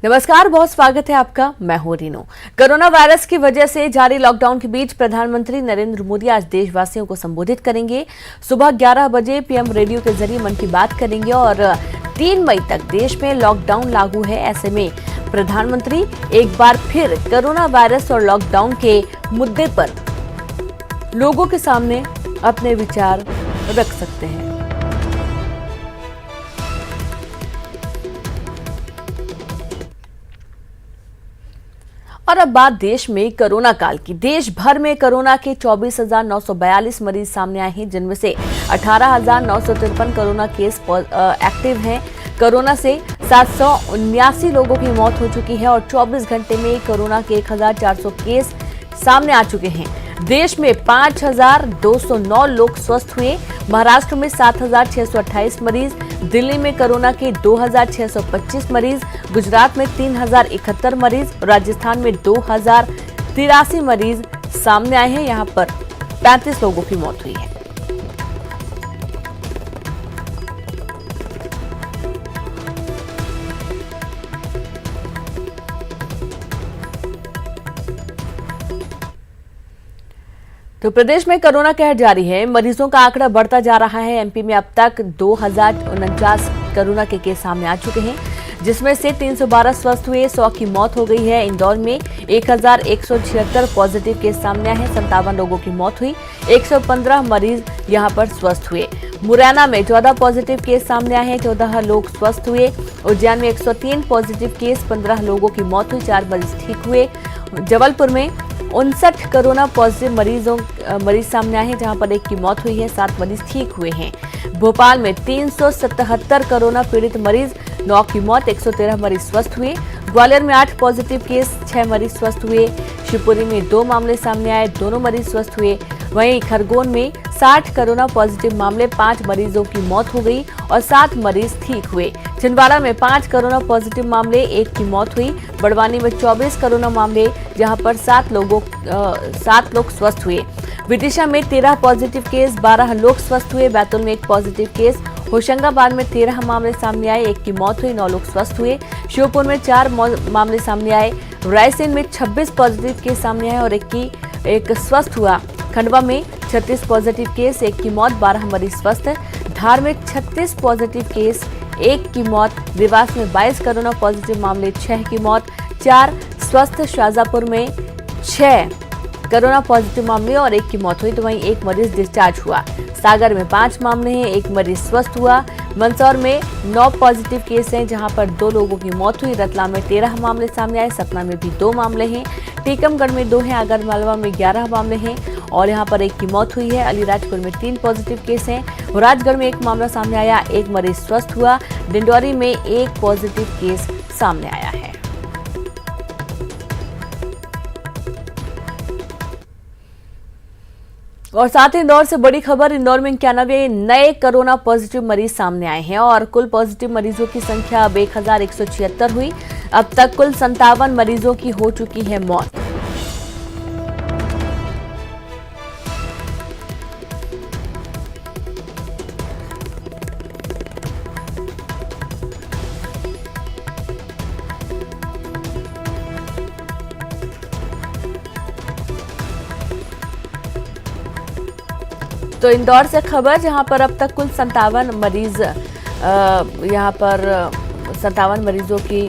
नमस्कार, बहुत स्वागत है आपका। मैं हूं रीनू। कोरोना वायरस की वजह से जारी लॉकडाउन के बीच प्रधानमंत्री नरेंद्र मोदी आज देशवासियों को संबोधित करेंगे। सुबह 11 बजे पीएम रेडियो के जरिए मन की बात करेंगे और 3 मई तक देश में लॉकडाउन लागू है। ऐसे में प्रधानमंत्री एक बार फिर कोरोना वायरस और लॉकडाउन के मुद्दे पर लोगों के सामने अपने विचार रख सकते हैं। और अब बात देश में कोरोना काल की। देश भर में कोरोना के 24,942 मरीज सामने आए हैं, जिनमें से 18,953 कोरोना केस एक्टिव हैं। कोरोना से 779 लोगों की मौत हो चुकी है और 24 घंटे में कोरोना के 1,400 केस सामने आ चुके हैं। देश में 5,209 लोग स्वस्थ हुए। महाराष्ट्र में 7,628 मरीज, दिल्ली में कोरोना के 2,625 मरीज, गुजरात में 3,071 मरीज, राजस्थान में 2,083 मरीज सामने आए हैं। यहां पर 35 लोगों की मौत हुई है। तो प्रदेश में कोरोना कहर जारी है। मरीजों का आंकड़ा बढ़ता जा रहा है। एमपी में अब तक 2,049 कोरोना के केस सामने आ चुके हैं, जिसमें से 312 स्वस्थ हुए, 100 की मौत हो गई है। इंदौर में 1,176 पॉजिटिव केस सामने आए हैं, 57 लोगों की मौत हुई, 115 मरीज यहां पर स्वस्थ हुए। मुरैना में 14 पॉजिटिव केस सामने आए हैं, 14 लोग स्वस्थ हुए। उज्जैन में 103 पॉजिटिव केस, 15 लोगों की मौत हुई, 4 मरीज ठीक हुए। जबलपुर में 59 कोरोना पॉजिटिव मरीज सामने आए हैं, जहां पर 1 की मौत हुई है, 7 मरीज ठीक हुए हैं। भोपाल में 377 कोरोना पीड़ित मरीज, 9 की मौत, 113 मरीज स्वस्थ हुए। ग्वालियर में 8 पॉजिटिव केस, 6 मरीज स्वस्थ हुए। शिवपुरी में 2 मामले सामने आए, दोनों मरीज स्वस्थ हुए। वहीं खरगोन में 60 कोरोना पॉजिटिव मामले, 5 मरीजों की मौत हो गई और 7 मरीज ठीक हुए। छिंदवाड़ा में 5 कोरोना पॉजिटिव मामले, 1 की मौत हुई। बड़वानी में 24 कोरोना मामले, जहां पर 7 लोग स्वस्थ हुए। विदिशा में 13 पॉजिटिव केस, 12 लोग स्वस्थ हुए। बैतूल में 1 पॉजिटिव केस। होशंगाबाद में 13 मामले सामने आए, 1 की मौत हुई, 9 लोग स्वस्थ हुए। श्योपुर में 4 मामले सामने आए। रायसेन में 26 पॉजिटिव केस सामने आए और 1 स्वस्थ हुआ। खंडवा में 36 पॉजिटिव केस, 1 की मौत, 12 मरीज स्वस्थ। धार में 36 पॉजिटिव केस, 1 की मौत। देवास में 22 कोरोना पॉजिटिव मामले, 6 की मौत, 4 स्वस्थ। शाजापुर में 6 कोरोना पॉजिटिव मामले और 1 की मौत हुई, तो वहीं 1 मरीज डिस्चार्ज हुआ। सागर में 5 मामले हैं, 1 मरीज स्वस्थ हुआ। मंदसौर में 9 पॉजिटिव केस हैं, जहां पर 2 लोगों की मौत हुई। रतलाम में 13 मामले सामने आए। सतना में भी 2 मामले हैं। टीकमगढ़ में 2 हैं। आगरमालवा में 11 मामले हैं और यहां पर 1 की मौत हुई है। अलीराजपुर में 3 पॉजिटिव केस हैं। राजगढ़ में 1 मामला सामने आया, 1 मरीज स्वस्थ हुआ। डिंडौरी में 1 पॉजिटिव केस सामने आया है। और साथ ही इंदौर से बड़ी खबर। इंदौर में 91 नए कोरोना पॉजिटिव मरीज सामने आए हैं और कुल पॉजिटिव मरीजों की संख्या अब 1,176 हुई। अब तक कुल 57 मरीजों की हो चुकी है मौत। तो इंदौर से खबर, जहां पर अब तक कुल 57 मरीज यहां पर 57 मरीजों की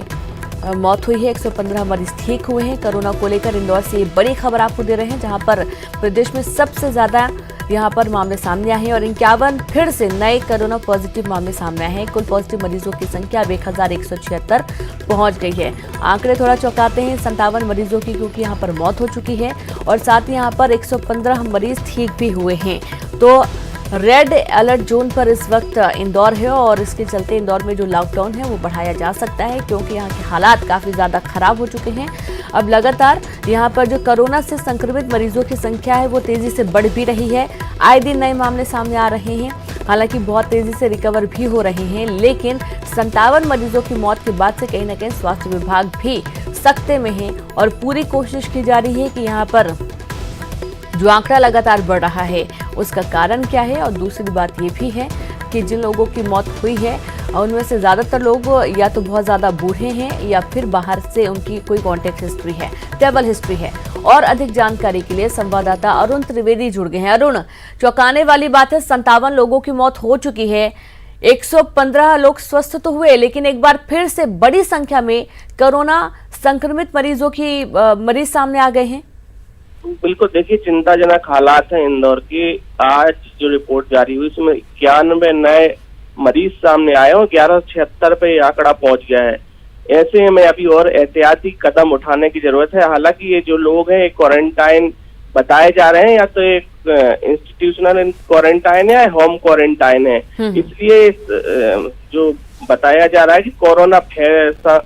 मौत हुई है, 115 मरीज ठीक हुए हैं। कोरोना को लेकर इंदौर से ये बड़ी खबर आपको दे रहे हैं, जहां पर प्रदेश में सबसे ज्यादा यहां पर मामले सामने आए हैं और 51 फिर से नए कोरोना पॉजिटिव मामले सामने आए हैं। कुल पॉजिटिव मरीजों की संख्या अब 1,176 पहुंच गई है। आंकड़े थोड़ा चौंकाते हैं 57 मरीजों की, क्योंकि यहां पर मौत हो चुकी है और साथ ही यहां पर 115 मरीज ठीक भी हुए हैं। तो रेड अलर्ट जोन पर इस वक्त इंदौर है और इसके चलते इंदौर में जो लॉकडाउन है वो बढ़ाया जा सकता है, क्योंकि यहाँ के हालात काफी ज्यादा खराब हो चुके हैं। अब लगातार यहाँ पर जो कोरोना से संक्रमित मरीजों की संख्या है वो तेजी से बढ़ भी रही है। आए दिन नए मामले सामने आ रहे हैं, हालांकि बहुत तेजी से रिकवर भी हो रहे हैं, लेकिन 57 मरीजों की मौत के बाद से कहीं ना कहीं स्वास्थ्य विभाग भी सकते में है और पूरी कोशिश की जा रही है कि यहाँ पर जो आंकड़ा लगातार बढ़ रहा है उसका कारण क्या है। और दूसरी बात ये भी है कि जिन लोगों की मौत हुई है और उनमें से ज्यादातर लोग या तो बहुत ज्यादा बूढ़े हैं या फिर बाहर से उनकी कोई कॉन्टेक्ट हिस्ट्री है, ट्रैवल हिस्ट्री है। और अधिक जानकारी के लिए संवाददाता अरुण त्रिवेदी जुड़ गए हैं। अरुण, चौंकाने वाली बात है, 57 लोगों की मौत हो चुकी है, 115 लोग स्वस्थ तो हुए, लेकिन एक बार फिर से बड़ी संख्या में कोरोना संक्रमित मरीज सामने आ गए हैं। बिल्कुल, देखिए चिंताजनक हालात हैं इंदौर की। आज जो रिपोर्ट जारी हुई उसमें 91 नए मरीज सामने आए और 1176 पे आंकड़ा पहुंच गया है। ऐसे में अभी और एहतियाती कदम उठाने की जरूरत है। हालांकि ये जो लोग हैं क्वारंटाइन बताए जा रहे हैं, या तो एक इंस्टीट्यूशनल क्वारंटाइन है या होम क्वारंटाइन है। इसलिए जो बताया जा रहा है कि कोरोना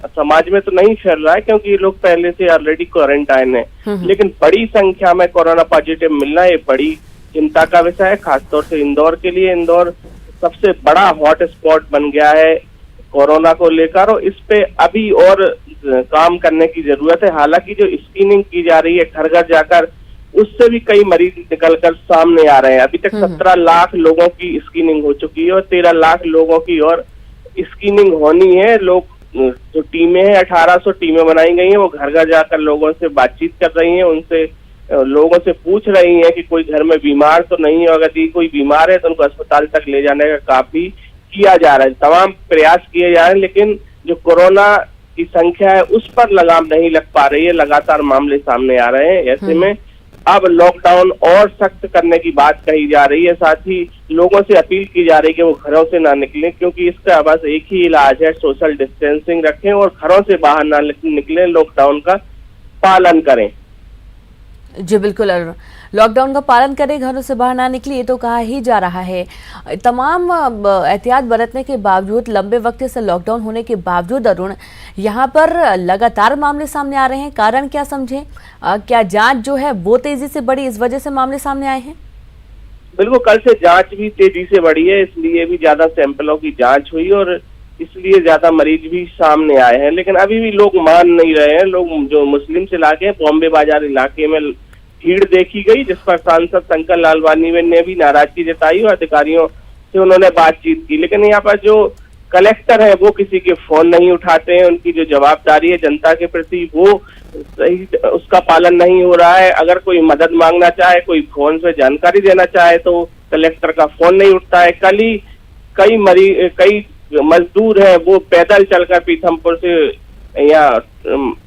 समाज में तो नहीं फैल रहा है, क्योंकि ये लोग पहले से ऑलरेडी क्वारंटाइन है। लेकिन बड़ी संख्या में कोरोना पॉजिटिव मिलना ये बड़ी चिंता का विषय है, खासतौर से इंदौर के लिए। इंदौर सबसे बड़ा हॉट स्पॉट बन गया है कोरोना को लेकर, और इस पे अभी और काम करने की जरूरत है। हालांकि जो स्क्रीनिंग की जा रही है घर घर जाकर, उससे भी कई मरीज निकलकर सामने आ रहे हैं। अभी तक 17 लाख लोगों की स्क्रीनिंग हो चुकी है और 13 लाख लोगों की और स्क्रीनिंग होनी है। लोग जो टीमें हैं, 1800 टीमें बनाई गई हैं, वो घर घर जाकर लोगों से बातचीत कर रही हैं, उनसे लोगों से पूछ रही हैं कि कोई घर में बीमार तो नहीं है, अगर कोई बीमार है तो उनको अस्पताल तक ले जाने का काफी किया जा रहा है। तमाम प्रयास किए जा रहे हैं, लेकिन जो कोरोना की संख्या है उस पर लगाम नहीं लग पा रही है। लगातार मामले सामने आ रहे हैं। ऐसे में अब लॉकडाउन और सख्त करने की बात कही जा रही है। साथ ही लोगों से अपील की जा रही है कि वो घरों से ना निकलें, क्योंकि इसका बस एक ही इलाज है, सोशल डिस्टेंसिंग रखें और घरों से बाहर ना निकलें, लॉकडाउन का पालन करें। जी बिल्कुल, लॉकडाउन का पालन करें, घरों से बाहर ना निकले, ये तो कहा ही जा रहा है। तमाम एहतियात बरतने के बावजूद, लंबे वक्त से लॉकडाउन होने के बावजूद अरुण, यहाँ पर लगातार मामले सामने आ रहे हैं। कारण क्या समझे? क्या जांच जो है वो तेजी से बढ़ी, इस वजह से मामले सामने आए हैं? बिल्कुल, कल से जांच भी तेजी से बढ़ी है, इसलिए भी ज्यादा सैंपलों की जांच हुई और इसलिए ज्यादा मरीज भी सामने आए हैं। लेकिन अभी भी लोग मान नहीं रहे हैं। लोग जो मुस्लिम इलाके हैं, बॉम्बे बाजार इलाके में भीड़ देखी गई, जिस पर सांसद शंकर लालवानी ने भी नाराजगी जताई और अधिकारियों से उन्होंने बातचीत की। लेकिन यहाँ पर जो कलेक्टर है वो किसी के फोन नहीं उठाते हैं। उनकी जो जवाबदारी है जनता के प्रति, वो सही उसका पालन नहीं हो रहा है। अगर कोई मदद मांगना चाहे, कोई फोन से जानकारी देना चाहे, तो कलेक्टर का फोन नहीं उठता है। कल ही कई मजदूर हैं वो पैदल चलकर पीथमपुर से यहाँ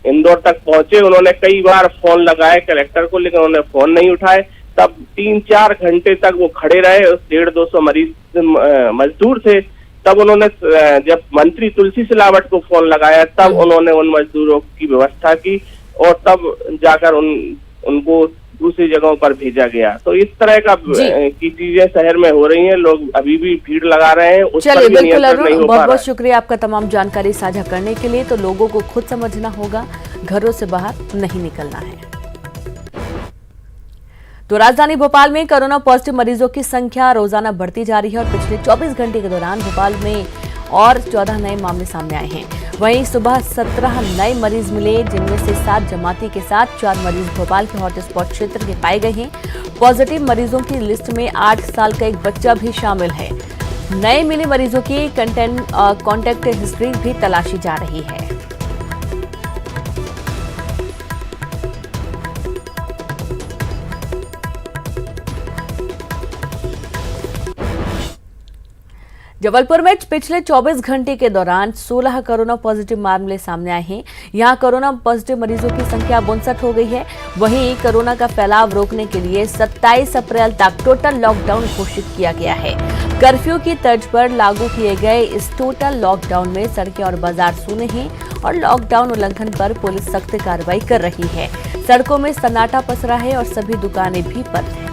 इंदौर तक पहुंचे। उन्होंने कई बार फोन लगाए कलेक्टर को, लेकिन उन्होंने फोन नहीं उठाए। तब 3-4 घंटे तक वो खड़े रहे। 150-200 मजदूर थे। तब उन्होंने, जब मंत्री तुलसी सिलावट को फोन लगाया, तब उन्होंने उन मजदूरों की व्यवस्था की और तब जाकर उनको दूसरी जगहों पर भेजा गया। तो इस तरह की चीजें शहर में हो रही हैं। लोग अभी भी भीड़ लगा रहे हैं। चलिए बिल्कुल अरुण, बहुत बहुत शुक्रिया आपका तमाम जानकारी साझा करने के लिए। तो लोगों को खुद समझना होगा, घरों से बाहर नहीं निकलना है। तो राजधानी भोपाल में कोरोना पॉजिटिव मरीजों की संख्या रोजाना बढ़ती जा रही है और पिछले 24 घंटे के दौरान भोपाल में और 14 नए मामले सामने आए हैं। वहीं सुबह 17 नए मरीज मिले, जिनमें से 7 जमाती के साथ 4 मरीज भोपाल के हॉटस्पॉट क्षेत्र के पाए गए हैं। पॉजिटिव मरीजों की लिस्ट में 8 साल का एक बच्चा भी शामिल है। नए मिले मरीजों की कॉन्टैक्ट हिस्ट्री भी तलाशी जा रही है। जबलपुर में पिछले 24 घंटे के दौरान 16 कोरोना पॉजिटिव मामले सामने आए हैं। यहां कोरोना पॉजिटिव मरीजों की संख्या 62 हो गई है। वहीं कोरोना का फैलाव रोकने के लिए 27 अप्रैल तक टोटल लॉकडाउन घोषित किया गया है। कर्फ्यू की तर्ज पर लागू किए गए इस टोटल लॉकडाउन में सड़कें और बाजार सूने हैं और लॉकडाउन उल्लंघन पर पुलिस सख्त कार्रवाई कर रही है। सड़कों में सन्नाटा पसरा है और सभी दुकानें भी बंद हैं।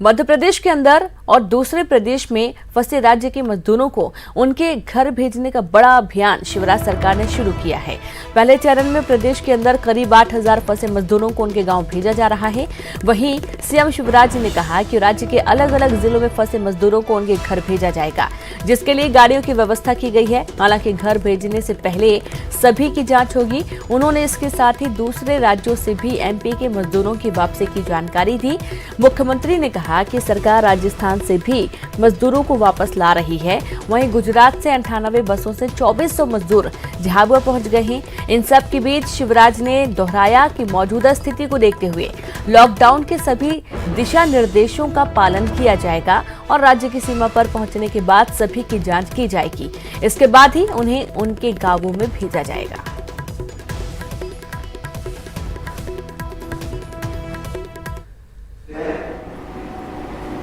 मध्य प्रदेश के अंदर और दूसरे प्रदेश में फंसे राज्य के मजदूरों को उनके घर भेजने का बड़ा अभियान शिवराज सरकार ने शुरू किया है। पहले चरण में प्रदेश के अंदर करीब 8,000 फंसे मजदूरों को उनके गांव भेजा जा रहा है। वहीं सीएम शिवराज ने कहा कि राज्य के अलग अलग जिलों में फंसे मजदूरों को उनके घर भेजा जाएगा, जिसके लिए गाड़ियों की व्यवस्था की गई है। हालांकि घर भेजने से पहले सभी की जांच होगी। उन्होंने इसके साथ ही दूसरे राज्यों से भी एमपी के मजदूरों की वापसी की जानकारी दी। मुख्यमंत्री ने कहा कि सरकार राजस्थान से भी मजदूरों को वापस ला रही है। वहीं गुजरात से 98 बसों से 2400 मजदूर झाबुआ पहुंच गए हैं। इन सब के बीच शिवराज ने दोहराया कि मौजूदा स्थिति को देखते हुए लॉकडाउन के सभी दिशा निर्देशों का पालन किया जाएगा और राज्य की सीमा पर पहुंचने के बाद सभी की जांच की जाएगी। इसके बाद ही उन्हें उनके गांवों में भेजा जाएगा।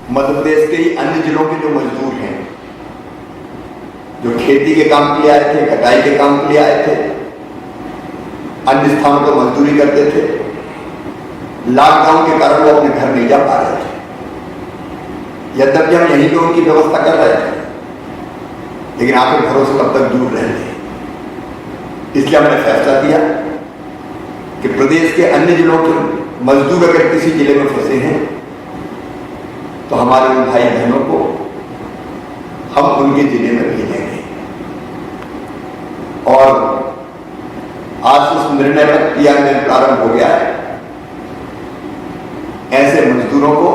मध्य प्रदेश के ही अन्य जिलों के जो मजदूर हैं, जो खेती के काम के लिए आए थे, कटाई के काम के लिए आए थे, अन्य स्थानों पर मजदूरी करते थे, लॉकडाउन के कारण वो अपने घर नहीं जा पा रहे थे। यद्यपि हम यहीं पे उनकी व्यवस्था कर रहे थे, लेकिन आपके घरों से तब तक दूर रहे थे। इसलिए हमने फैसला दिया कि प्रदेश के अन्य जिलों के मजदूर अगर किसी जिले में फंसे हैं तो हमारे उन भाई बहनों को हम उनके जिले में भेजेंगे। और आज उस निर्णय पर क्रियान्वयन प्रारंभ हो गया है। ऐसे मजदूरों को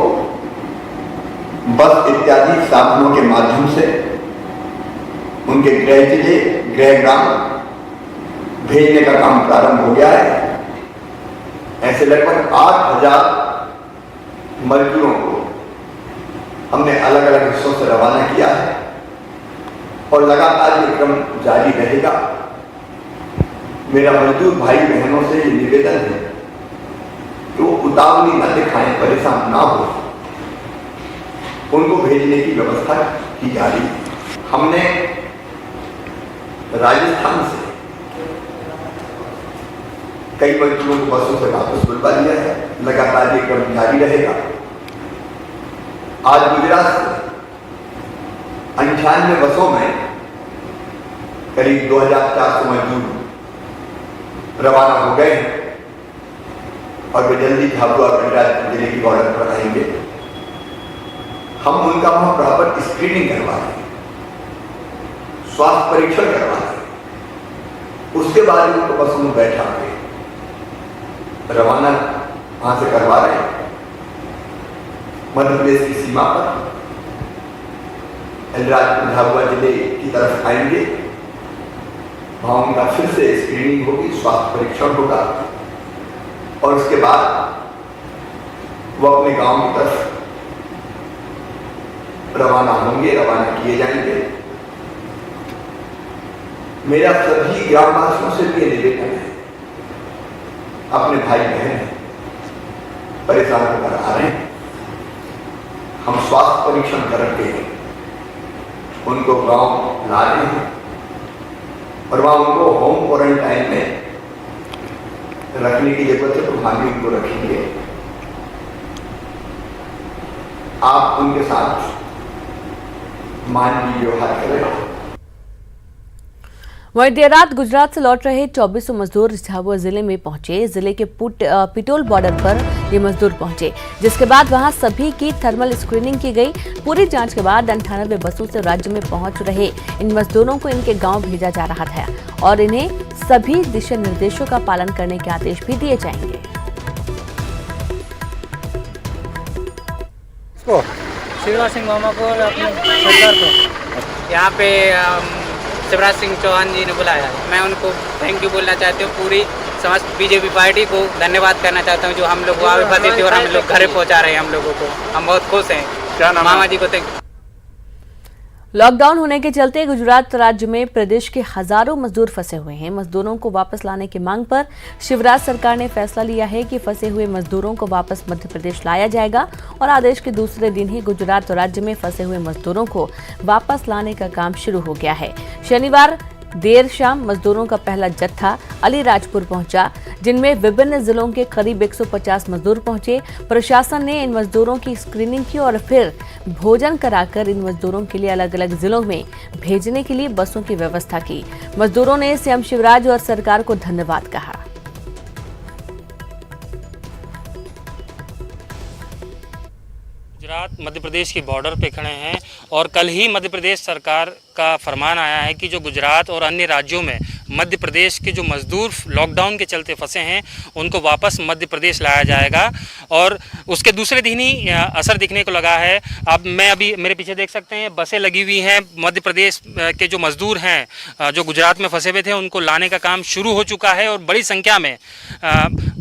बस इत्यादि साधनों के माध्यम से उनके गृह जिले, गृह ग्राम भेजने का काम प्रारंभ हो गया है। ऐसे लगभग 8,000 मजदूरों को हमने अलग अलग हिस्सों से रवाना किया है और लगातार ये क्रम जारी रहेगा। मेरा मजदूर भाई बहनों से ये निवेदन है कि वो उतावली न दिखाएं, परेशान ना हो, उनको भेजने की व्यवस्था की जा रही है। हमने राजस्थान से कई मजदूरों को बसों से वापस बुलवा लिया है। लगातार ये क्रम जारी रहेगा। आज गुजरात से 98 बसों में करीब 2,400 मजदूर रवाना हो गए हैं और वे जल्दी झाबुआ गुजरात जिले की बॉर्डर पर आएंगे। हम उनका वहां प्रॉपर स्क्रीनिंग करवा रहे हैं, स्वास्थ्य परीक्षण करवा रहे हैं। उसके बाद उनको बसों में बैठा के रवाना वहां से करवा रहे हैं। मध्य प्रदेश की सीमा पर अलीराजपुर झाबुआ जिले की तरफ आएंगे। वहां उनका फिर से स्क्रीनिंग होगी, स्वास्थ्य परीक्षण होगा और उसके बाद वो अपने गांव की तरफ रवाना होंगे, रवाना किए जाएंगे। मेरा सभी ग्रामवासियों से भी निवेदन है, अपने भाई बहन परेशान होकर आ रहे हैं, हम स्वास्थ्य परीक्षण करके उनको गांव ला रहे हैं और वहां उनको होम क्वारंटाइन में रखने की जरूरत है तो वहां भी उनको रखेंगे। आप उनके साथ मानवीय व्यवहार करें। वहीं देर रात गुजरात से लौट रहे 2400 मजदूर झाबुआ जिले में पहुंचे। जिले के पिटोल बॉर्डर पर ये मजदूर पहुंचे, जिसके बाद वहां सभी की थर्मल स्क्रीनिंग की गई। पूरी जांच के बाद 98 बसों से राज्य में पहुंच रहे इन मजदूरों को इनके गांव भेजा जा रहा था और इन्हें सभी दिशा निर्देशों का पालन करने के आदेश भी दिए जाएंगे। शिवराज सिंह मामा को और अपने सरकार को यहाँ पे शिवराज सिंह चौहान जी ने बुलाया। मैं उनको थैंक यू बोलना चाहती हूँ। पूरी समस्त बीजेपी पार्टी को धन्यवाद करना चाहता हूँ जो हम लोग वहाँ फंसे थे और हम लोग घर पहुँचा रहे हैं हम लोगों को। हम बहुत खुश हैं। क्या नाम मामा जी को थैंक। लॉकडाउन होने के चलते गुजरात राज्य में प्रदेश के हजारों मजदूर फंसे हुए हैं। मजदूरों को वापस लाने की मांग पर शिवराज सरकार ने फैसला लिया है कि फंसे हुए मजदूरों को वापस मध्य प्रदेश लाया जाएगा और आदेश के दूसरे दिन ही गुजरात राज्य में फंसे हुए मजदूरों को वापस लाने का काम शुरू हो गया है। शनिवार देर शाम मजदूरों का पहला जत्था अलीराजपुर पहुंचा, जिनमें विभिन्न जिलों के करीब 150 मजदूर पहुंचे। प्रशासन ने इन मजदूरों की स्क्रीनिंग की और फिर भोजन कराकर इन मजदूरों के लिए अलग अलग जिलों में भेजने के लिए बसों की व्यवस्था की। मजदूरों ने सीएम शिवराज और सरकार को धन्यवाद कहा। गुजरात मध्य प्रदेश की बॉर्डर पे खड़े हैं और कल ही मध्य प्रदेश सरकार का फरमान आया है कि जो गुजरात और अन्य राज्यों में मध्य प्रदेश के जो मजदूर लॉकडाउन के चलते फंसे हैं उनको वापस मध्य प्रदेश लाया जाएगा और उसके दूसरे दिन ही असर दिखने को लगा है। अब मैं अभी मेरे पीछे देख सकते हैं बसें लगी हुई हैं। मध्य प्रदेश के जो मजदूर हैं जो गुजरात में फंसे हुए थे उनको लाने का काम शुरू हो चुका है और बड़ी संख्या में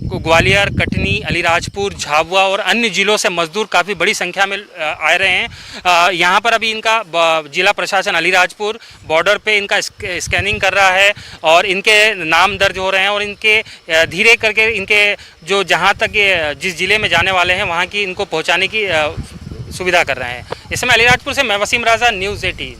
ग्वालियर, कटनी, अलीराजपुर, झाबुआ और अन्य जिलों से मजदूर काफ़ी बड़ी संख्या में आ रहे हैं। यहाँ पर अभी इनका जिला प्रशासन अलीराजपुर बॉर्डर पे इनका स्कैनिंग कर रहा है और इनके नाम दर्ज हो रहे हैं और इनके धीरे करके इनके जो जहाँ तक जिस जिले में जाने वाले हैं वहाँ की इनको पहुँचाने की सुविधा कर रहे हैं। इस समय अलीराजपुर से मैं वसीम राजा, न्यूज़ 18।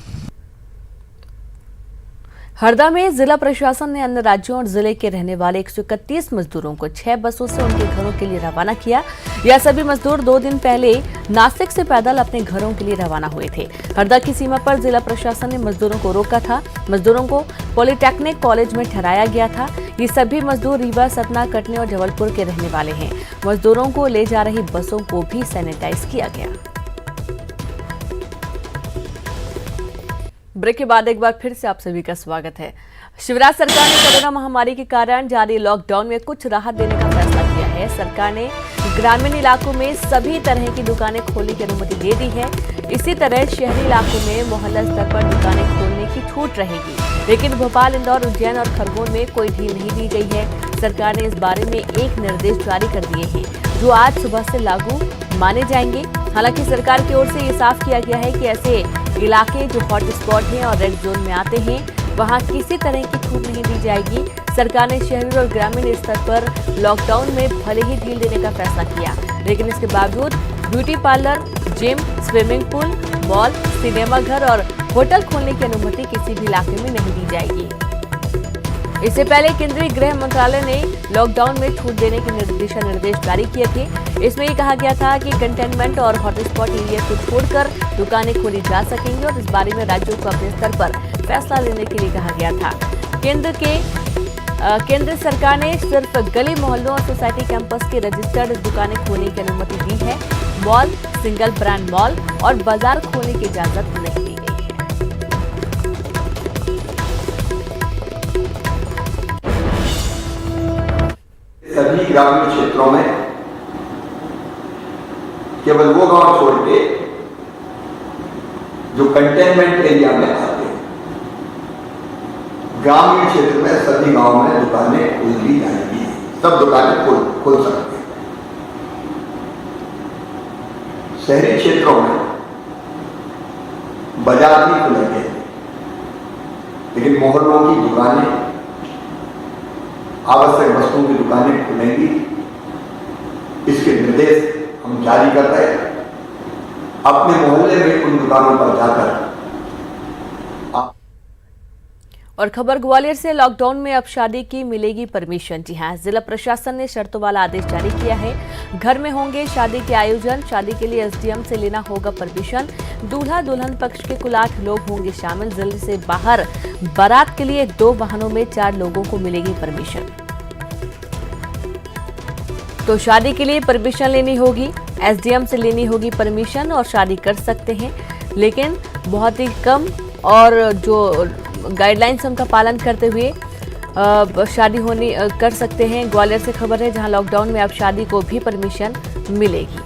हरदा में जिला प्रशासन ने अन्य राज्यों और जिले के रहने वाले 131 मजदूरों को 6 बसों से उनके घरों के लिए रवाना किया। यह सभी मजदूर 2 दिन पहले नासिक से पैदल अपने घरों के लिए रवाना हुए थे। हरदा की सीमा पर जिला प्रशासन ने मजदूरों को रोका था। मजदूरों को पॉलिटेक्निक कॉलेज में ठहराया गया था। ये सभी मजदूर रीवा, सतना, कटनी और जबलपुर के रहने वाले हैं। मजदूरों को ले जा रही बसों को भी सैनिटाइज किया गया। ब्रेक के बाद एक बार फिर से आप सभी का स्वागत है। शिवराज सरकार ने कोरोना महामारी के कारण जारी लॉकडाउन में कुछ राहत देने का फैसला किया है। सरकार ने ग्रामीण इलाकों में सभी तरह की दुकानें खोलने की अनुमति दे दी है। इसी तरह शहरी इलाकों में मोहल्ला स्तर पर दुकानें खोलने की छूट रहेगी, लेकिन भोपाल, इंदौर, उज्जैन और खरगोन में कोई ढील नहीं दी गई है। सरकार ने इस बारे में एक निर्देश जारी कर दिए हैं, जो आज सुबह से लागू माने जाएंगे। हालांकि सरकार की ओर से ये साफ किया गया है कि ऐसे इलाके जो हॉट स्पॉट हैं और रेड जोन में आते हैं वहां किसी तरह की छूट नहीं दी जाएगी। सरकार ने शहरी और ग्रामीण स्तर पर लॉकडाउन में भले ही ढील देने का फैसला किया, लेकिन इसके बावजूद beauty parlour, gym, swimming pool, mall, cinema घर और होटल खोलने की अनुमति किसी भी इलाके में नहीं दी जाएगी। इससे पहले केंद्रीय गृह मंत्रालय ने लॉकडाउन में छूट देने के दिशा निर्देश जारी किए थे। इसमें ये कहा गया था कि कंटेनमेंट और हॉटस्पॉट एरिया को छोड़कर दुकानें खोली जा सकेंगी और इस बारे में राज्यों को अपने स्तर पर फैसला लेने के लिए कहा गया था। केंद्र सरकार ने सिर्फ गली मोहल्लों और सोसाइटी कैंपस की रजिस्टर्ड दुकानें खोलने की अनुमति दी है। मॉल, सिंगल ब्रांड मॉल और बाजार खोलने की इजाजत नहीं दी गई है। सभी ग्रामीण क्षेत्रों में केवल वो गांव छोड़ के जो कंटेनमेंट एरिया में आते हैं, ग्रामीण क्षेत्र में सभी गांवों में दुकानें खोल दी जाएंगी। सब दुकानें खोल सकते हैं। शहरी क्षेत्रों में बाजार भी खुलेंगे, लेकिन मोहल्लों की दुकानें, आवश्यक वस्तुओं की दुकानें खुलेंगी। इसके निर्देश हम जारी कर रहे हैं। अपने मोहल्ले में उन दुकानों पर जाकर। और खबर ग्वालियर से, लॉकडाउन में अब शादी की मिलेगी परमिशन। जी हां, जिला प्रशासन ने शर्तों वाला आदेश जारी किया है। घर में होंगे शादी के आयोजन, शादी के लिए एसडीएम से लेना होगा परमिशन। दूल्हा दुल्हन पक्ष के कुल 8 लोग होंगे शामिल। जिले से बाहर बारात के लिए 2 वाहनों में 4 लोगों को मिलेगी परमिशन। तो शादी के लिए परमिशन लेनी होगी, एसडीएम से लेनी होगी परमिशन और शादी कर सकते हैं, लेकिन बहुत ही कम और जो गाइडलाइंस उनका पालन करते हुए शादी कर सकते हैं। ग्वालियर से खबर है, जहां लॉकडाउन में अब शादी को भी परमिशन मिलेगी।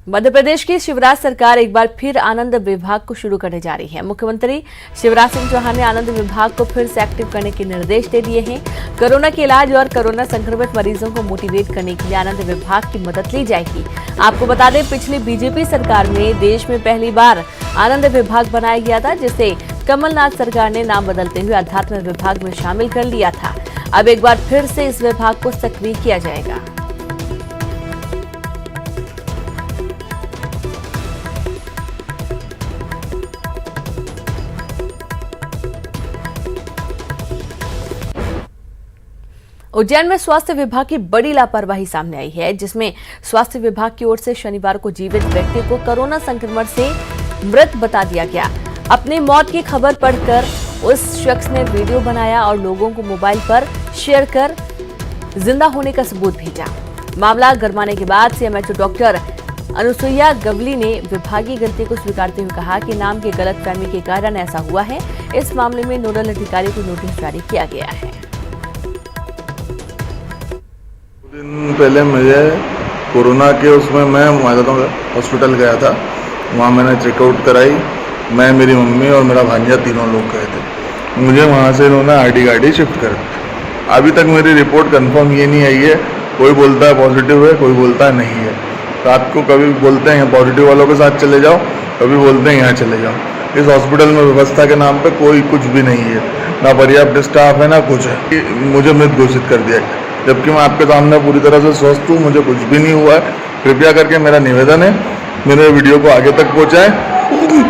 मध्य प्रदेश की शिवराज सरकार एक बार फिर आनंद विभाग को शुरू करने जा रही है। मुख्यमंत्री शिवराज सिंह चौहान ने आनंद विभाग को फिर से एक्टिव करने के निर्देश दे दिए हैं। कोरोना के इलाज और कोरोना संक्रमित मरीजों को मोटिवेट करने के लिए आनंद विभाग की मदद ली जाएगी। आपको बता दें, पिछली बीजेपी सरकार में देश में पहली बार आनंद विभाग बनाया गया था, जिसे कमलनाथ सरकार ने नाम बदलते हुए अध्यात्म विभाग में शामिल कर लिया था। अब एक बार फिर से इस विभाग को सक्रिय किया जाएगा। उज्जैन में स्वास्थ्य विभाग की बड़ी लापरवाही सामने आई है, जिसमें स्वास्थ्य विभाग की ओर से शनिवार को जीवित व्यक्ति को कोरोना संक्रमण से मृत बता दिया गया। अपनी मौत की खबर पढ़कर उस शख्स ने वीडियो बनाया और लोगों को मोबाइल पर शेयर कर जिंदा होने का सबूत भेजा। मामला गरमाने के बाद सीएमएचओ डॉक्टर अनुसुईया गवली ने विभागीय गलती को स्वीकारते हुए कहा कि नाम की गलतफहमी के कारण ऐसा हुआ है। इस मामले में नोडल अधिकारी को नोटिस जारी किया गया है। दिन पहले मुझे कोरोना के उसमें मैं हॉस्पिटल गया था, वहाँ मैंने चेकआउट कराई। मैं, मेरी मम्मी और मेरा भांजा तीनों लोग गए थे। मुझे वहाँ से इन्होंने आईडी शिफ्ट कर दी। अभी तक मेरी रिपोर्ट कंफर्म ये नहीं आई है। कोई बोलता है पॉजिटिव है, कोई बोलता है नहीं है। रात को कभी बोलते हैं पॉजिटिव वालों के साथ चले जाओ, कभी बोलते हैं यहाँ चले जाओ। इस हॉस्पिटल में व्यवस्था के नाम पे कोई कुछ भी नहीं है, ना पर्याप्त स्टाफ है ना कुछ है। मुझे मृत घोषित कर दिया है, जबकि मैं आपके सामने पूरी तरह से स्वस्थ हूँ, मुझे कुछ भी नहीं हुआ है। कृपया करके मेरा निवेदन है, मेरे वीडियो को आगे तक पहुँचाएं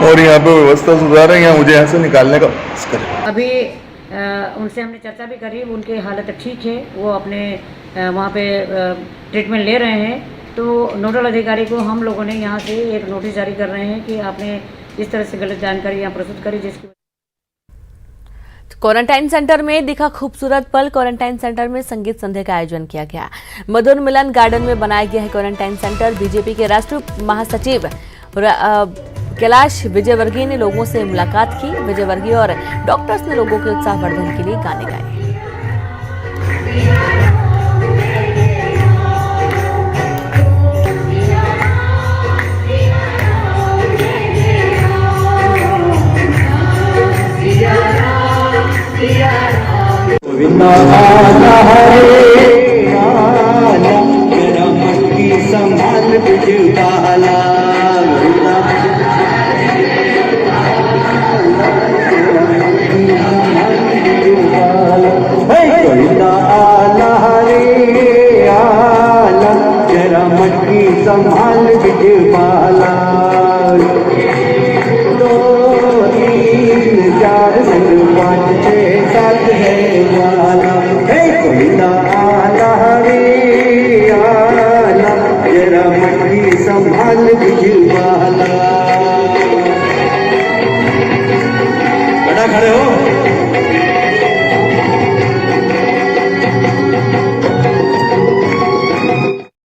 और यहाँ पे व्यवस्था सुधारें, या मुझे यहाँ से निकालने का प्रयास करें। अभी उनसे हमने चर्चा भी करी, उनकी हालत ठीक है, वो अपने वहाँ पे ट्रीटमेंट ले रहे हैं। तो नोडल अधिकारी को हम लोगों ने यहाँ से एक नोटिस जारी कर रहे हैं कि आपने इस तरह से गलत जानकारी यहाँ प्रस्तुत करी, जिसकी क्वारंटाइन सेंटर में दिखा खूबसूरत पल। क्वारंटाइन सेंटर में संगीत संध्या का आयोजन किया गया। मधुर मिलन गार्डन में बनाया गया है क्वारंटाइन सेंटर। बीजेपी के राष्ट्रीय महासचिव कैलाश विजयवर्गीय ने लोगों से मुलाकात की। विजयवर्गीय और डॉक्टर्स ने लोगों के उत्साहवर्धन के लिए गाने गाए। संभाल बिजबाला संभाल बिजबाला 2 3 4 5 6 7 है वाला कोई ना आला रे आला जरा मट्टी संभाल बिजबाला। खड़े हो।